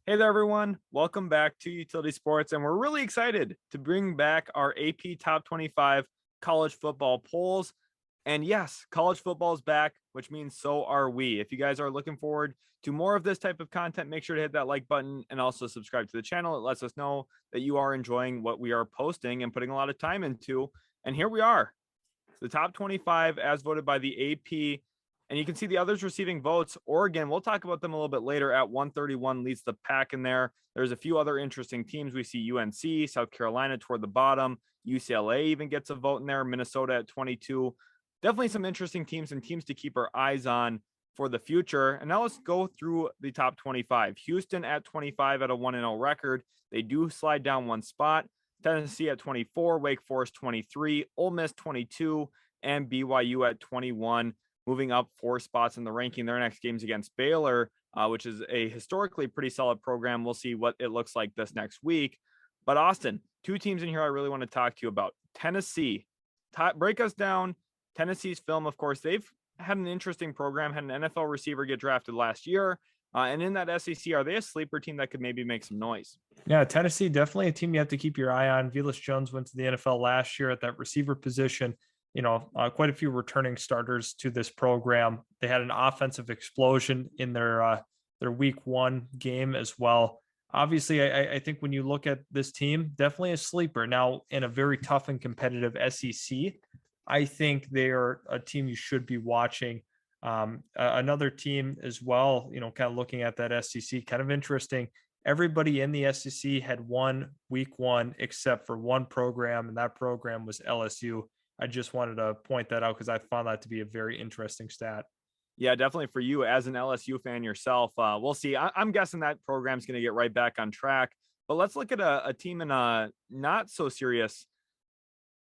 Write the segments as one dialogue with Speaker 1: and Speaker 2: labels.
Speaker 1: Hey there, everyone. Welcome back to Utility Sports, and we're really excited to bring back our AP Top 25 college football polls. And yes, college football is back, which means so are we. If you guys are looking forward to more of this type of content, make sure to hit that like button and also subscribe to the channel. It lets us know that you are enjoying what we are posting and putting a lot of time into. And here we are, the top 25 as voted by the AP. And you can see the others receiving votes. Oregon, we'll talk about them a little bit later, at 131 leads the pack in there. There's a few other interesting teams. We see UNC, South Carolina toward the bottom. UCLA even gets a vote in there. Minnesota at 22. Definitely some interesting teams and teams to keep our eyes on for the future. And now let's go through the top 25. Houston at 25 at a 1-0 record. They do slide down one spot. Tennessee at 24, Wake Forest 23, Ole Miss 22, and BYU at 21. Moving up 4 spots in the ranking. Their next game's against Baylor, which is a historically pretty solid program. We'll see what it looks like this next week. But Austin, 2 teams in here I really want to talk to you about. Tennessee, break us down Tennessee's film. Of course, they've had an interesting program, had an NFL receiver get drafted last year. And in that SEC, are they a sleeper team that could maybe make some noise?
Speaker 2: Yeah, Tennessee, definitely a team you have to keep your eye on. Velus Jones went to the NFL last year at that receiver position. Quite a few returning starters to this program. They had an offensive explosion in their week 1 game as well. Obviously, I think when you look at this team, definitely a sleeper. Now, in a very tough and competitive SEC, I think they are a team you should be watching. Another team as well, kind of looking at that SEC, kind of interesting. Everybody in the SEC had won week 1 except for one program, and that program was LSU. I just wanted to point that out because I found that to be a very interesting stat.
Speaker 1: Yeah, definitely for you as an LSU fan yourself. We'll see. I'm guessing that program's going to get right back on track. But let's look at a team in a not so serious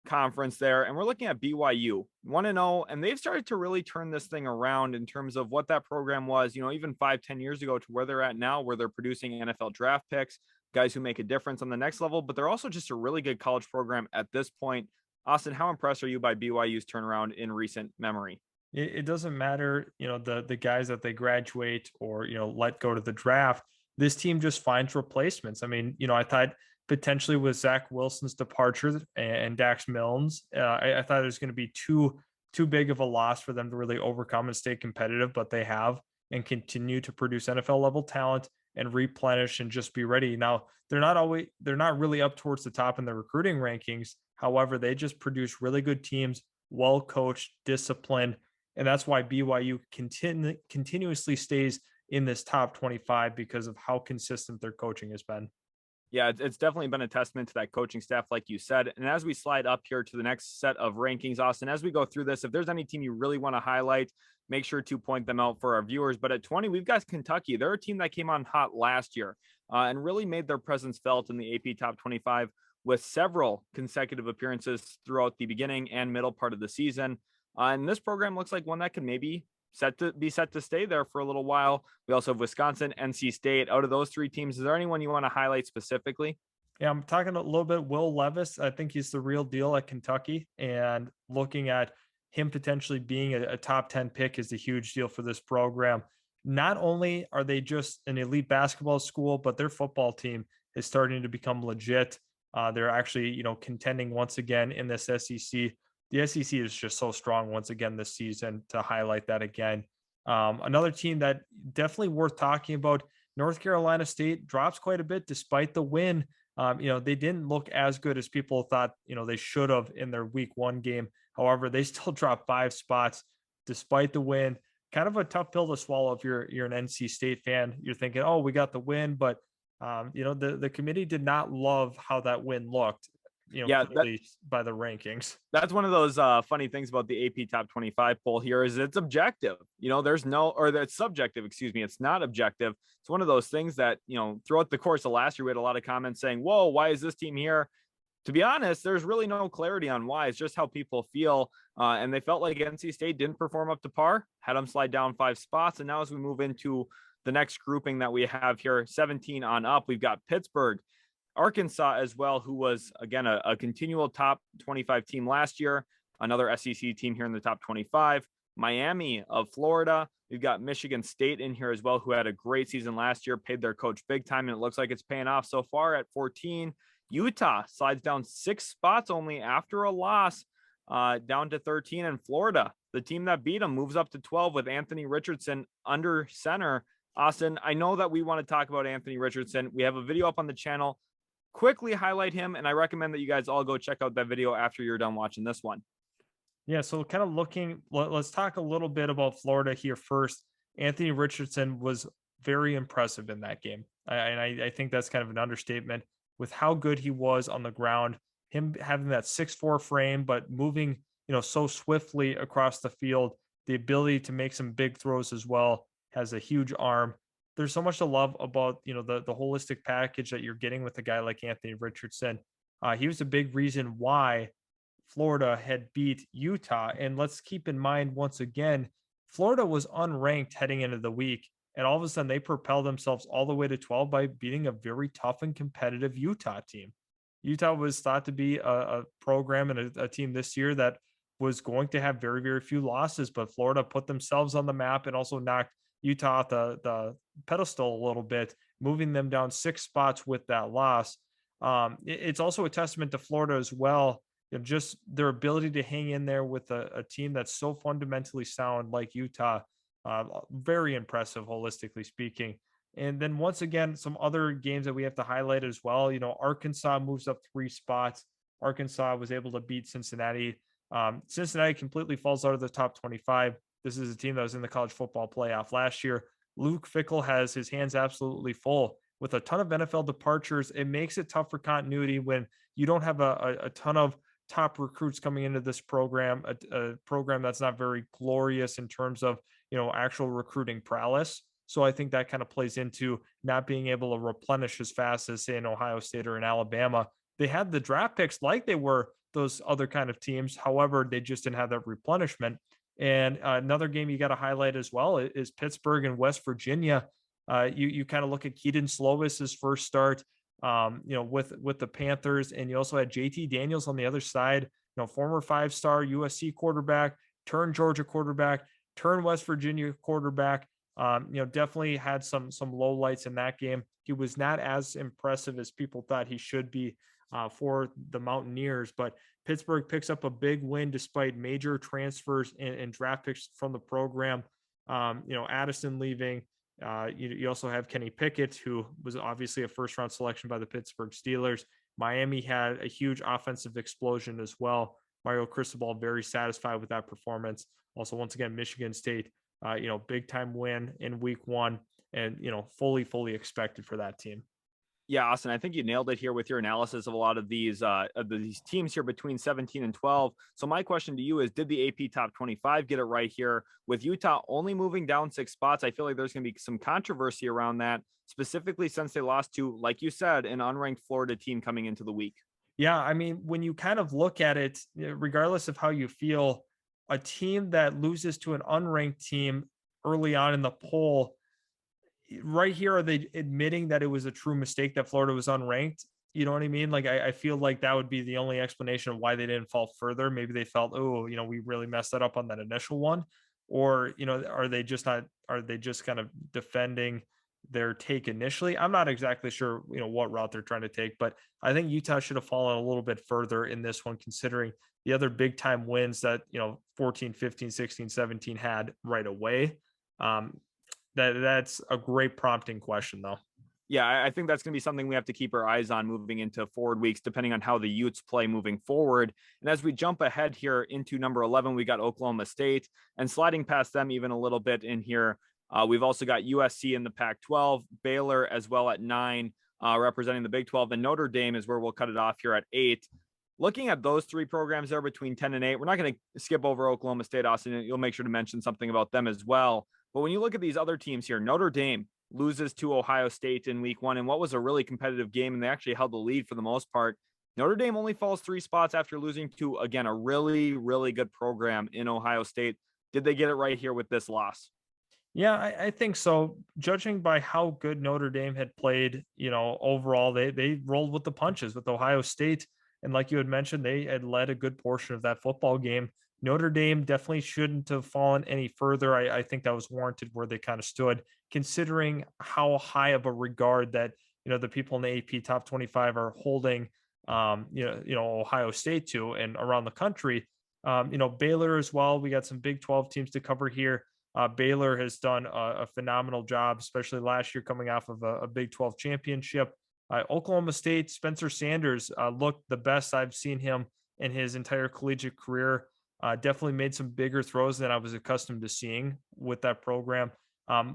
Speaker 1: conference there. And we're looking at BYU 1-0, and they've started to really turn this thing around in terms of what that program was, even 5-10 years ago to where they're at now, where they're producing NFL draft picks, guys who make a difference on the next level. But they're also just a really good college program at this point. Austin, how impressed are you by BYU's turnaround in recent memory?
Speaker 2: It doesn't matter, the guys that they graduate or, let go to the draft. This team just finds replacements. I mean, I thought potentially with Zach Wilson's departure and Dax Milnes, I thought it was going to be too big of a loss for them to really overcome and stay competitive, but they have and continue to produce NFL level talent and replenish and just be ready. Now, they're not really up towards the top in the recruiting rankings. However, they just produce really good teams, well coached, disciplined, and that's why BYU continuously stays in this top 25 because of how consistent their coaching has been.
Speaker 1: Yeah, it's definitely been a testament to that coaching staff, like you said. And as we slide up here to the next set of rankings, Austin, as we go through this, if there's any team you really want to highlight, make sure to point them out for our viewers. But at 20, we've got Kentucky. They're a team that came on hot last year and really made their presence felt in the AP Top 25 with several consecutive appearances throughout the beginning and middle part of the season. And this program looks like one that can maybe set to stay there for a little while. We also have Wisconsin, NC State. Out of those 3 teams, is there anyone you want to highlight specifically?
Speaker 2: Yeah, I'm talking a little bit Will Levis. I think he's the real deal at Kentucky, and looking at him potentially being a top 10 pick is a huge deal for this program. Not only are they just an elite basketball school, but their football team is starting to become legit. They're actually, contending once again in this SEC. The SEC is just so strong once again this season, to highlight that again. Another team that definitely worth talking about, North Carolina State, drops quite a bit despite the win. They didn't look as good as people thought, they should have in their week 1 game. However, they still dropped 5 spots despite the win. Kind of a tough pill to swallow if you're an NC State fan. You're thinking, oh, we got the win, but the committee did not love how that win looked. By the rankings.
Speaker 1: That's one of those funny things about the AP Top 25 poll here is it's objective. That's subjective, excuse me. It's not objective. It's one of those things that, throughout the course of last year, we had a lot of comments saying, whoa, why is this team here? To be honest, there's really no clarity on why. It's just how people feel. And they felt like NC State didn't perform up to par, had them slide down 5 spots. And now as we move into the next grouping that we have here, 17 on up, we've got Pittsburgh, Arkansas as well, who was, again, a continual top 25 team last year, another SEC team here in the top 25, Miami of Florida, We've got Michigan State in here as well, who had a great season last year, paid their coach big time, and it looks like it's paying off so far at 14. Utah slides down 6 spots only after a loss, down to 13. And Florida, the team that beat them, moves up to 12 with Anthony Richardson under center. Austin, I know that we want to talk about Anthony Richardson. We have a video up on the channel. Quickly highlight him, and I recommend that you guys all go check out that video after you're done watching this one.
Speaker 2: Yeah, so kind of let's talk a little bit about Florida here first. Anthony Richardson was very impressive in that game. I think that's kind of an understatement with how good he was on the ground, him having that 6'4" frame, but moving, so swiftly across the field, the ability to make some big throws as well, has a huge arm. There's so much to love about, the holistic package that you're getting with a guy like Anthony Richardson. He was a big reason why Florida had beat Utah. And let's keep in mind, once again, Florida was unranked heading into the week. And all of a sudden, they propelled themselves all the way to 12 by beating a very tough and competitive Utah team. Utah was thought to be a program and a team this year that was going to have very, very few losses, but Florida put themselves on the map and also knocked Utah off the pedestal a little bit, moving them down 6 spots with that loss. It's also a testament to Florida as well, just their ability to hang in there with a team that's so fundamentally sound like Utah. Very impressive, holistically speaking. And then once again, some other games that we have to highlight as well. Arkansas moves up 3 spots. Arkansas was able to beat Cincinnati. Cincinnati completely falls out of the top 25. This is a team that was in the college football playoff last year. Luke Fickell has his hands absolutely full with a ton of NFL departures. It makes it tough for continuity when you don't have a ton of top recruits coming into this program, a program that's not very glorious in terms of, actual recruiting prowess. So I think that kind of plays into not being able to replenish as fast as, say, in Ohio State or in Alabama. They had the draft picks like they were those other kind of teams. However, they just didn't have that replenishment. And another game you got to highlight as well is Pittsburgh and West Virginia. You kind of look at Keaton Slovis's first start, with the Panthers, and you also had JT Daniels on the other side, former 5-star USC quarterback, turned Georgia quarterback, turned West Virginia quarterback. Definitely had some low lights in that game. He was not as impressive as people thought he should be for the Mountaineers, but Pittsburgh picks up a big win despite major transfers and draft picks from the program. Addison leaving. You also have Kenny Pickett, who was obviously a first-round selection by the Pittsburgh Steelers. Miami had a huge offensive explosion as well. Mario Cristobal very satisfied with that performance. Also, once again, Michigan State, big-time win in week 1 and, fully expected for that team.
Speaker 1: Yeah, Austin, I think you nailed it here with your analysis of a lot of these teams here between 17 and 12. So my question to you is, did the AP Top 25 get it right here? With Utah only moving down 6 spots, I feel like there's going to be some controversy around that, specifically since they lost to, like you said, an unranked Florida team coming into the week.
Speaker 2: Yeah, I mean, when you kind of look at it, regardless of how you feel, a team that loses to an unranked team early on in the poll, right here, are they admitting that it was a true mistake that Florida was unranked? You know what I mean? Like, I feel like that would be the only explanation of why they didn't fall further. Maybe they felt, oh, we really messed that up on that initial one. Or, are they just kind of defending their take initially? I'm not exactly sure, what route they're trying to take, but I think Utah should have fallen a little bit further in this one, considering the other big time wins that, 14, 15, 16, 17 had right away. That's a great prompting question, though.
Speaker 1: Yeah, I think that's going to be something we have to keep our eyes on moving into forward weeks, depending on how the Utes play moving forward. And as we jump ahead here into number 11, we got Oklahoma State, and sliding past them even a little bit in here. We've also got USC in the Pac-12, Baylor as well at 9, representing the Big 12, and Notre Dame is where we'll cut it off here at 8. Looking at those 3 programs there between 10 and 8, we're not going to skip over Oklahoma State, Austin. You'll make sure to mention something about them as well. But when you look at these other teams here, Notre Dame loses to Ohio State in week 1 in what was a really competitive game, and they actually held the lead for the most part. Notre Dame only falls 3 spots after losing to, again, a really, really good program in Ohio State. Did they get it right here with this loss?
Speaker 2: Yeah, I think so. Judging by how good Notre Dame had played, overall, they rolled with the punches with Ohio State. And like you had mentioned, they had led a good portion of that football game. Notre Dame definitely shouldn't have fallen any further. I think that was warranted where they kind of stood, considering how high of a regard that the people in the AP top 25 are holding Ohio State to and around the country. Baylor as well. We got some Big 12 teams to cover here. Baylor has done a phenomenal job, especially last year coming off of a Big 12 championship. Oklahoma State, Spencer Sanders looked the best I've seen him in his entire collegiate career. Definitely made some bigger throws than I was accustomed to seeing with that program.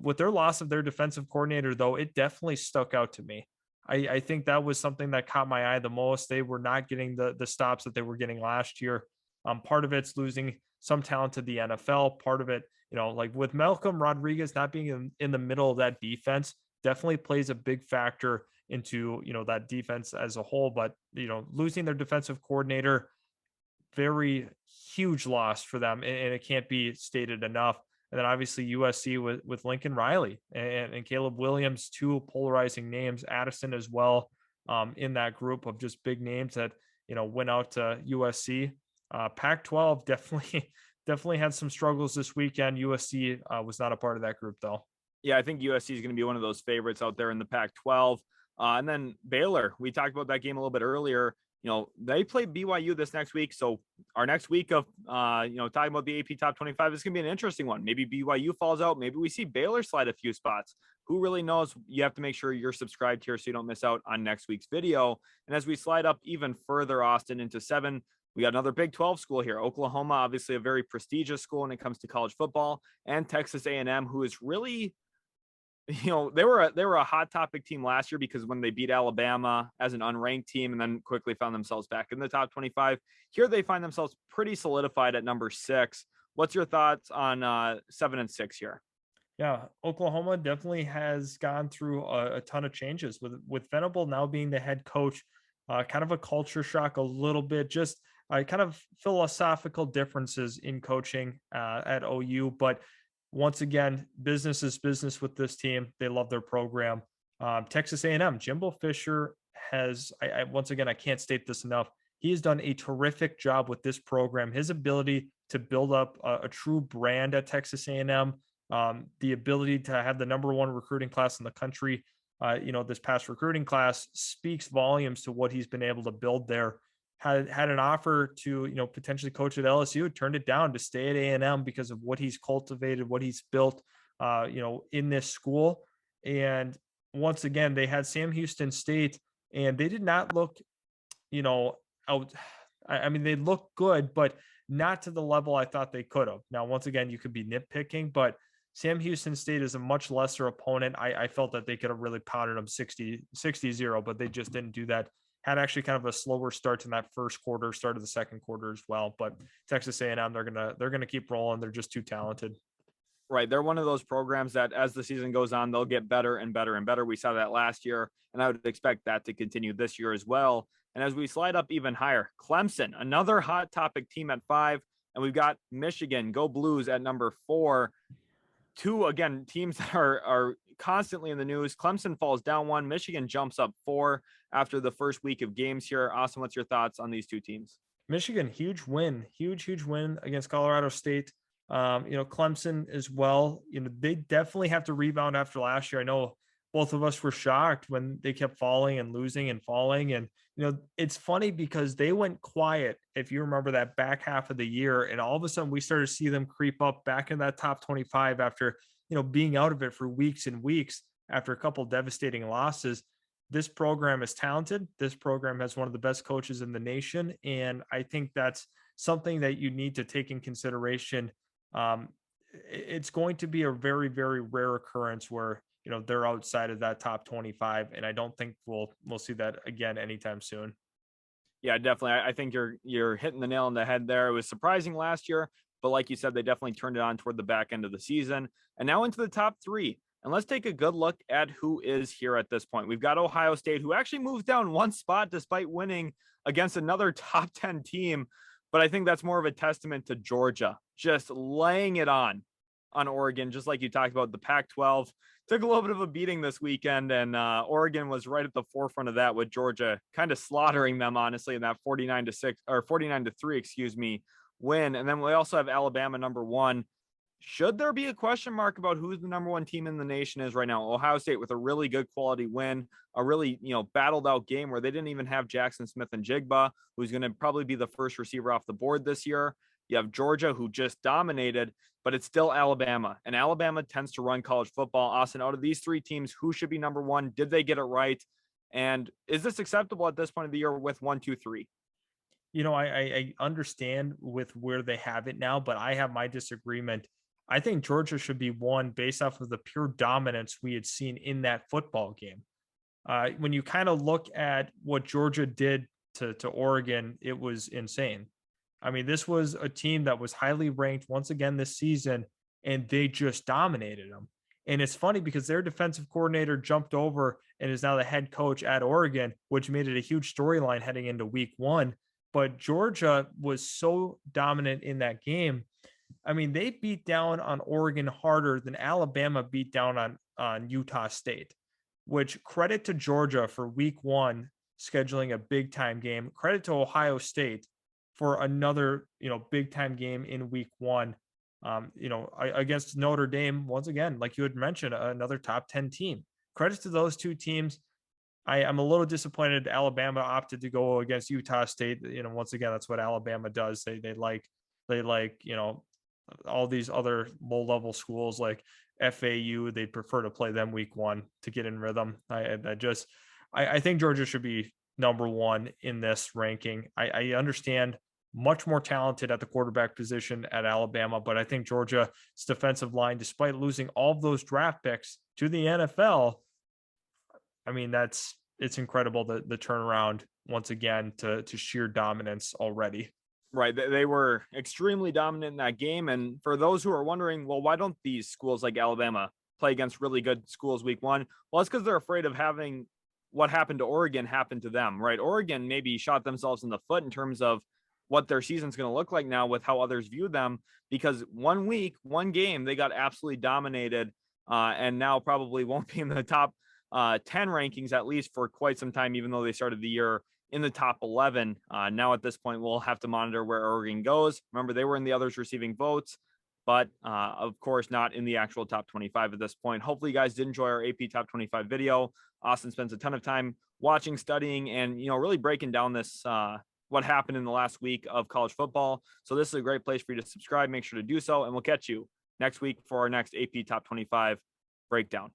Speaker 2: With their loss of their defensive coordinator, though, it definitely stuck out to me. I think that was something that caught my eye the most. They were not getting the stops that they were getting last year. Part of it's losing some talent to the NFL. Part of it, like with Malcolm Rodriguez not being in the middle of that defense, definitely plays a big factor into that defense as a whole. But losing their defensive coordinator, very huge loss for them, and it can't be stated enough. And then obviously USC with Lincoln Riley and Caleb Williams, two polarizing names. Addison as well, in that group of just big names that went out to USC. Pac-12 definitely had some struggles this weekend. USC was not a part of that group though.
Speaker 1: Yeah, I think USC is going to be one of those favorites out there in the Pac-12. And then Baylor, we talked about that game a little bit earlier. They play BYU this next week. So our next week of, talking about the AP top 25 is going to be an interesting one. Maybe BYU falls out. Maybe we see Baylor slide a few spots. Who really knows? You have to make sure you're subscribed here so you don't miss out on next week's video. And as we slide up even further, Austin, into 7, we got another Big 12 school here. Oklahoma, obviously a very prestigious school when it comes to college football, and Texas A&M, who is really, they were a hot topic team last year because when they beat Alabama as an unranked team and then quickly found themselves back in the top 25, here they find themselves pretty solidified at number 6. What's your thoughts on 7 and 6 here?
Speaker 2: Yeah, Oklahoma definitely has gone through a ton of changes with Venable now being the head coach. Kind of a culture shock, a little bit, just kind of philosophical differences in coaching at OU, but once again, business is business with this team. They love their program. Texas A&M, Jimbo Fisher has, once again, I can't state this enough. He has done a terrific job with this program. His ability to build up a true brand at Texas A&M, the ability to have the number 1 recruiting class in the country, this past recruiting class speaks volumes to what he's been able to build there. Had an offer to potentially coach at LSU, turned it down to stay at A&M because of what he's cultivated, what he's built in this school. And once again, they had Sam Houston State, and they did not look out. I mean, they look good, but not to the level I thought they could have. Now, once again, you could be nitpicking, but Sam Houston State is a much lesser opponent. I felt that they could have really pounded them 60-0, but they just didn't do that. Had actually kind of a slower start in that first quarter, started the second quarter as well. But Texas A&M, they're gonna keep rolling. They're just too talented.
Speaker 1: Right. They're one of those programs that as the season goes on, they'll get better and better and better. We saw that last year, and I would expect that to continue this year as well. And as we slide up even higher, Clemson, another hot topic team at 5, and we've got Michigan, go Blues, at number 4. Two, again, teams that are constantly in the news. Clemson falls down 1. Michigan jumps up 4 after the first week of games here. Austin, what's your thoughts on these two teams?
Speaker 2: Michigan, huge win against Colorado State. Clemson as well. They definitely have to rebound after last year. I know both of us were shocked when they kept falling and losing and falling. And, it's funny because they went quiet, if you remember that back half of the year, and all of a sudden we started to see them creep up back in that top 25 after, being out of it for weeks and weeks after a couple devastating losses. This program is talented. This program has one of the best coaches in the nation. And I think that's something that you need to take in consideration. It's going to be a very, very rare occurrence where, they're outside of that top 25. And I don't think we'll see that again anytime soon.
Speaker 1: Yeah, definitely. I think you're hitting the nail on the head there. It was surprising last year, but like you said, they definitely turned it on toward the back end of the season. And now into the top 3. And let's take a good look at who is here at this point. We've got Ohio State, who actually moves down 1 spot despite winning against another top 10 team. But I think that's more of a testament to Georgia just laying it on Oregon, just like you talked about. The Pac-12 took a little bit of a beating this weekend, and Oregon was right at the forefront of that, with Georgia kind of slaughtering them, honestly, in that 49-6 or 49-3, excuse me, win. And then we also have Alabama number 1. Should there be a question mark about who's the number 1 team in the nation is right now? Ohio State with a really good quality win, a really, battled out game where they didn't even have Jackson Smith and Jigba, who's going to probably be the first receiver off the board this year. You have Georgia, who just dominated, but it's still Alabama. And Alabama tends to run college football. Austin, out of these 3 teams, who should be number 1? Did they get it right? And is this acceptable at this point of the year with 1, 2, 3?
Speaker 2: I understand with where they have it now, but I have my disagreement. I think Georgia should be 1 based off of the pure dominance we had seen in that football game. When you kind of look at what Georgia did to Oregon, it was insane. I mean, this was a team that was highly ranked once again this season, and they just dominated them. And it's funny because their defensive coordinator jumped over and is now the head coach at Oregon, which made it a huge storyline heading into week 1. But Georgia was so dominant in that game. I mean, they beat down on Oregon harder than Alabama beat down on Utah State, which credit to Georgia for week 1 scheduling a big time game. Credit to Ohio State for another, big time game in week 1. Against Notre Dame, once again, like you had mentioned, another top 10 team. Credit to those 2 teams. I'm a little disappointed Alabama opted to go against Utah State. Once again, that's what Alabama does. They like, all these other low level schools like FAU. They'd prefer to play them week 1 to get in rhythm. I think Georgia should be number 1 in this ranking. I understand much more talented at the quarterback position at Alabama, but I think Georgia's defensive line, despite losing all of those draft picks to the NFL, I mean, it's incredible the turnaround once again to sheer dominance already.
Speaker 1: Right. They were extremely dominant in that game. And for those who are wondering, well, why don't these schools like Alabama play against really good schools week 1? Well, it's because they're afraid of having what happened to Oregon happen to them, right? Oregon maybe shot themselves in the foot in terms of what their season's going to look like now with how others view them, because 1 week, 1 game, they got absolutely dominated and now probably won't be in the top 10 rankings, at least for quite some time, even though they started the year in the top 11. Now at this point, we'll have to monitor where Oregon goes. Remember, they were in the others receiving votes, but of course not in the actual top 25 at this point. Hopefully you guys did enjoy our AP top 25 video. Austin spends a ton of time watching, studying, and really breaking down this what happened in the last week of college football. So this is a great place for you to subscribe. Make sure to do so, and we'll catch you next week for our next AP top 25 breakdown.